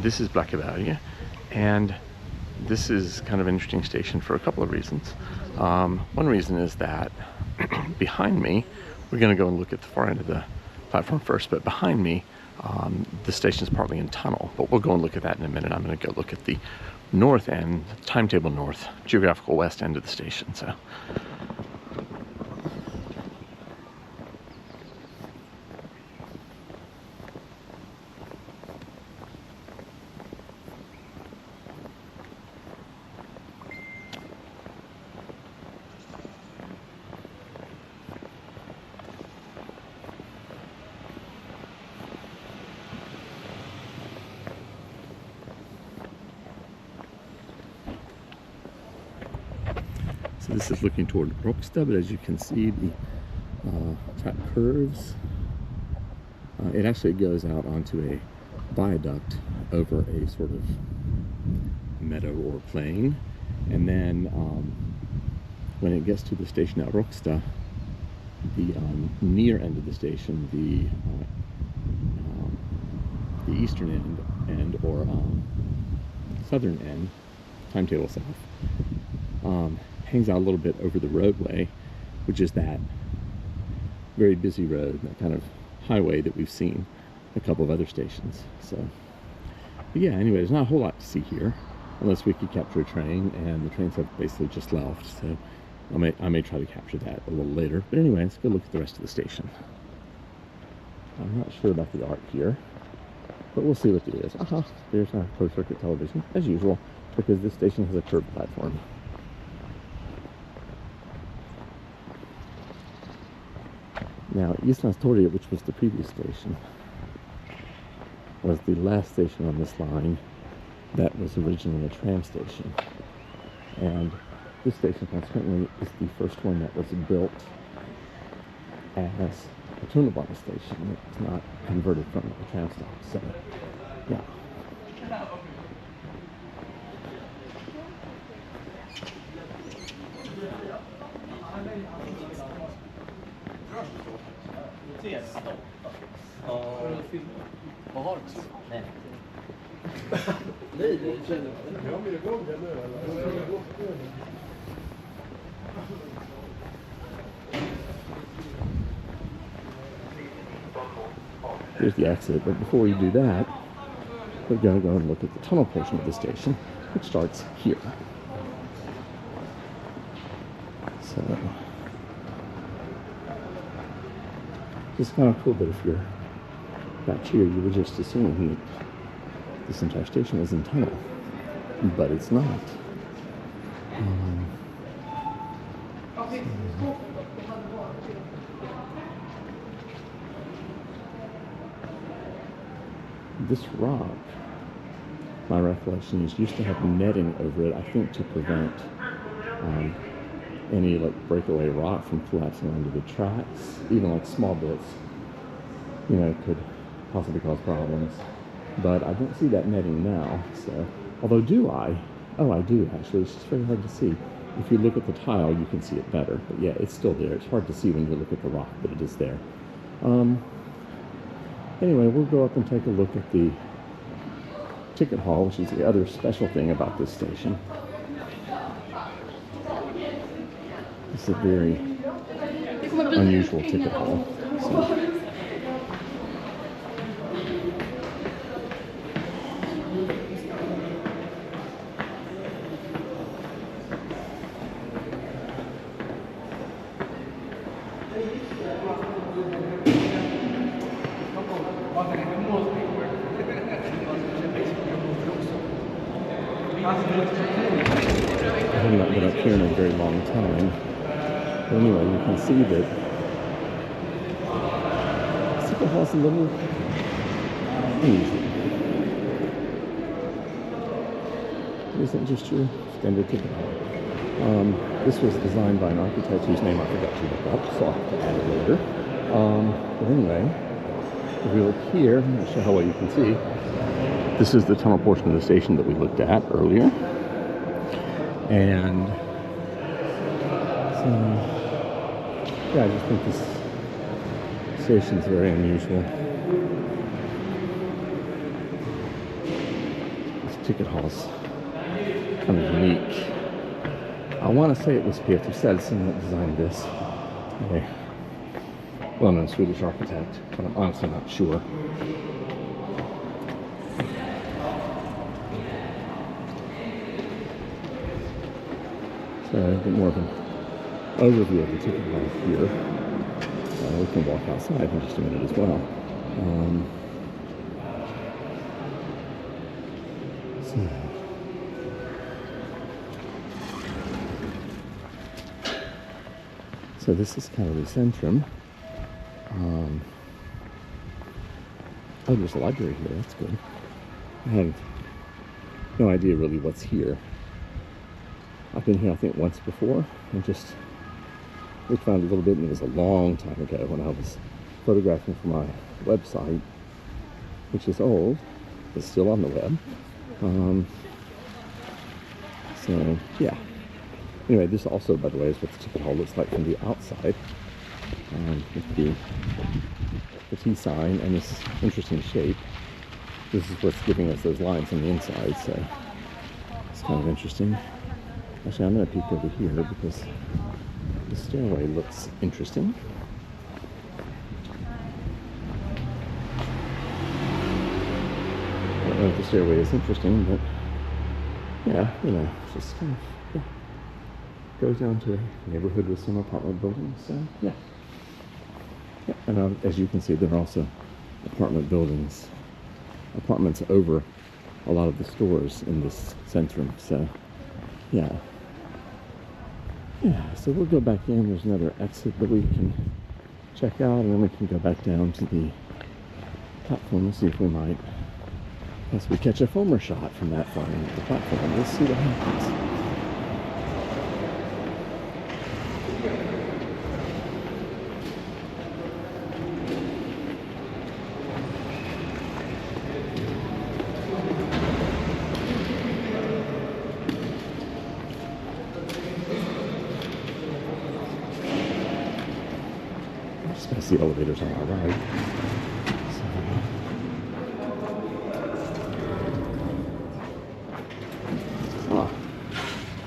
this is Blackeberg, and this is kind of an interesting station for a couple of reasons. One reason is that behind me, we're going to go and look at the far end of the platform first, but behind me, the station is partly in tunnel, but we'll go and look at that in a minute. I'm going to go look at the north end, timetable north, geographical west end of the station. So this is looking toward Rockstad, but as you can see, the track curves. It actually goes out onto a viaduct over a sort of meadow or plain, and then when it gets to the station at Rockstad, the near end of the station, the eastern end or southern end, timetable south, hangs out a little bit over the roadway, which is that very busy road, that kind of highway that we've seen a couple of other stations. So, but yeah, anyway, there's not a whole lot to see here, unless we could capture a train, and the trains have basically just left, so I may try to capture that a little later. But anyway, let's go look at the rest of the station. I'm not sure about the art here, but we'll see what it is. There's our closed circuit television, as usual, because this station has a curved platform. Now, Isla Astoria, which was the previous station, was the last station on this line that was originally a tram station. And this station, consequently, is the first one that was built as a tunnelbana station. It was not converted from a tram stop. So, yeah. Here's the exit, but before we do that, we're going to go and look at the tunnel portion of the station, which starts here. So, it's kind of cool that if you're back here, you would just assume that this entire station was in tunnel, but it's not. This rock, my recollection is, used to have netting over it, I think to prevent any like breakaway rock from collapsing onto the tracks. Even like small bits, you know, could possibly cause problems. But I don't see that netting now, so, although do I? Oh, I do actually. It's just very hard to see. If you look at the tile, you can see it better. But yeah, it's still there. It's hard to see when you look at the rock, but it is there. Anyway, we'll go up and take a look at the ticket hall, which is the other special thing about this station. It's a very unusual ticket hall. So. I have not been up here in a very long time. But anyway, you can see that the ticket hall's a little unusual. It isn't just your standard ticket hall. This was designed by an architect whose name I forgot to look up, so I'll have to add it later. But anyway, if we look here, I'm not sure how well you can see, this is the tunnel portion of the station that we looked at earlier. And so, yeah, I just think this station's very unusual. ticket hall's kind of unique. I want to say it was Peter Celsing that designed this. A well-known Swedish architect, but I'm honestly not sure. So a bit more of an overview of the ticket hall here. We can walk outside in just a minute as well. So this is kind of the centrum. Oh, there's a library here. That's good. I have no idea really what's here. I've been here, I think, once before, and just looked around a little bit, and it was a long time ago when I was photographing for my website, which is old, but still on the web. So, yeah. Anyway, this also, by the way, is what the ticket hall looks like from the outside, with the T sign and this interesting shape. This is what's giving us those lines on the inside, so it's kind of interesting. Actually, I'm going to peek over here because the stairway looks interesting. I don't know if the stairway is interesting, but yeah, you know, it's just kind of, yeah, goes down to a neighborhood with some apartment buildings, so yeah. Yeah, and as you can see, there are also apartment buildings, apartments over a lot of the stores in this centrum, so yeah. Yeah, so we'll go back in. There's another exit that we can check out, and then we can go back down to the platform and see if we might possibly catch a foamer shot from that far into the platform. Let's see what happens. That's the elevators on our right.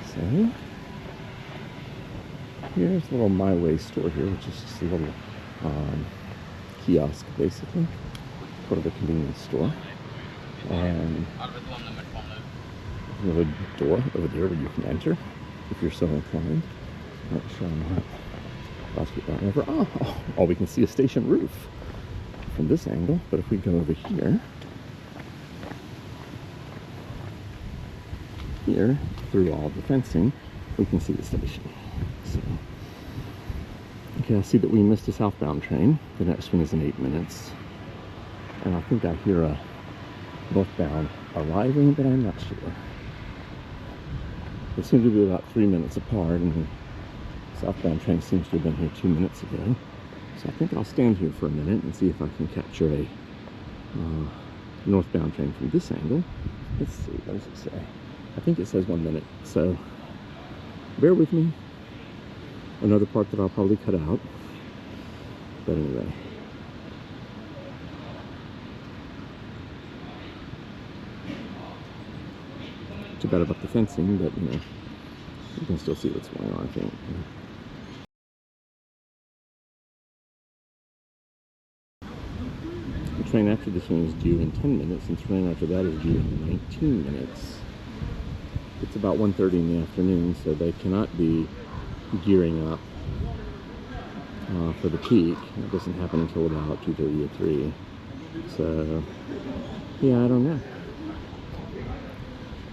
So here's a little My Way store here, which is just a little kiosk, basically, part of a convenience store. And there's a door over there where you can enter if you're so inclined. I'm not sure I'm not. Oh, we can see a station roof from this angle, but if we go over here, through all the fencing, we can see the station. So, okay, I see that we missed a southbound train. The next one is in 8 minutes, and I think I hear a northbound arriving, but I'm not sure. They seem to be about 3 minutes apart, and southbound train seems to have been here 2 minutes ago. So I think I'll stand here for a minute and see if I can capture a northbound train from this angle. Let's see, what does it say? I think it says 1 minute, so bear with me. Another part that I'll probably cut out. But anyway. Too bad about the fencing, but you know, you can still see what's going on, I think. The train after this one is due in 10 minutes, and the train after that is due in 19 minutes. It's about 1:30 in the afternoon, so they cannot be gearing up for the peak. It doesn't happen until about 2:30 or 3. So, yeah, I don't know.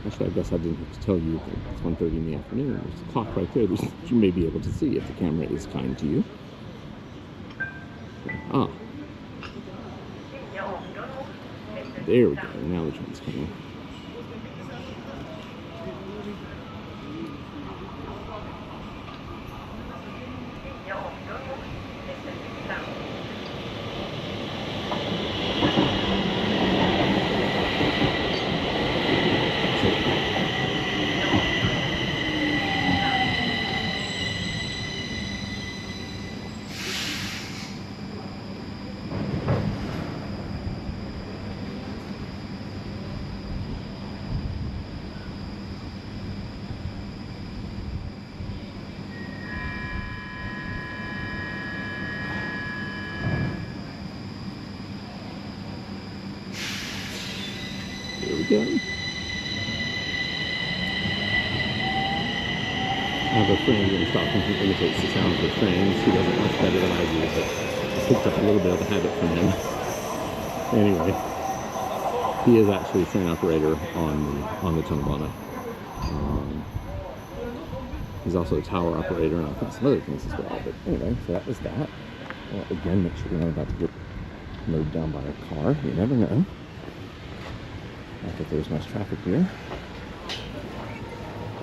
Actually, I guess I didn't have to tell you that it's 1:30 in the afternoon. There's a clock right there that you may be able to see if the camera is kind to you. Ah. There we go. Now the train's coming. doing? I have a friend in Stockton who imitates the sound of the trains. He does it much better than I do, but I picked up a little bit of the habit from him. Anyway, he is actually a train operator on the Tonabona. He's also a tower operator and I think some other things as well. But anyway, so that was that. Well, again, make sure we're not about to get mowed down by a car. You never know. Not that there's much traffic here.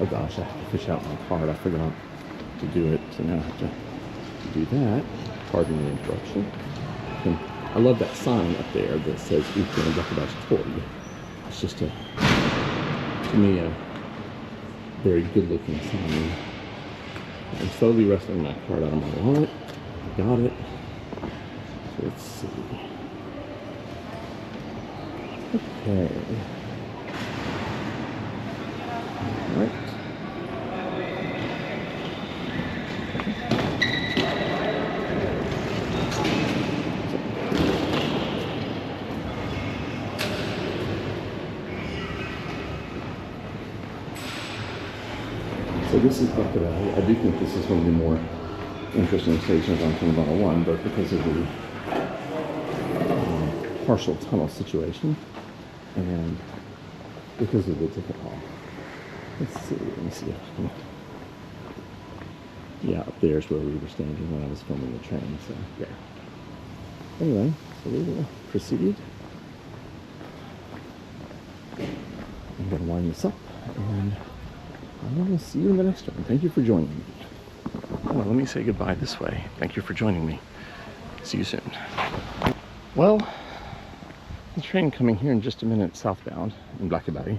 Oh gosh, I have to fish out my card. I forgot to do it, so now I have to do that. Pardon the interruption. And I love that sign up there that says Uhtred Blackeberg Torg. It's just to me, a very good-looking sign. I'm slowly wrestling my card out of my wallet. I got it. So let's see. Okay. All right. So this is Blackeberg. I do think this is one of the more interesting stations on Tonabona 1, both because of the partial tunnel situation and because of the ticket hall. Let's see, let me see if I can... Yeah, up there's where we were standing when I was filming the train, so yeah. Anyway, so we will proceed. I'm going to wind this up, and I will see you in the next one. Thank you for joining me. Oh, let me say goodbye this way. Thank you for joining me. See you soon. Well, the train coming here in just a minute southbound in Blackeberg.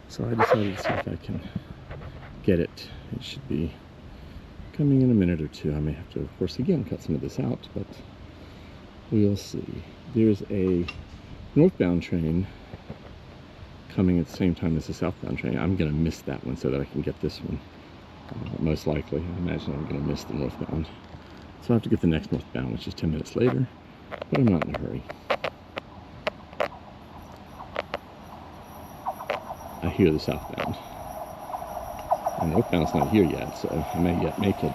So I decided to see if I can get it. It should be coming in a minute or two. I may have to, of course, again, cut some of this out, but we'll see. There's a northbound train coming at the same time as the southbound train. I'm going to miss that one so that I can get this one. Most likely. I imagine I'm going to miss the northbound. So I have to get the next northbound, which is 10 minutes later, but I'm not in a hurry. I hear the southbound. And northbound's not here yet, so I may yet make it.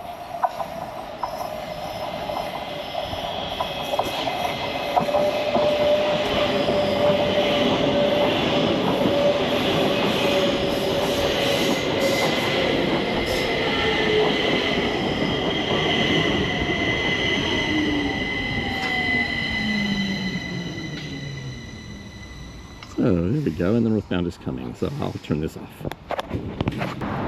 So there we go, and the northbound is coming, so I'll turn this off.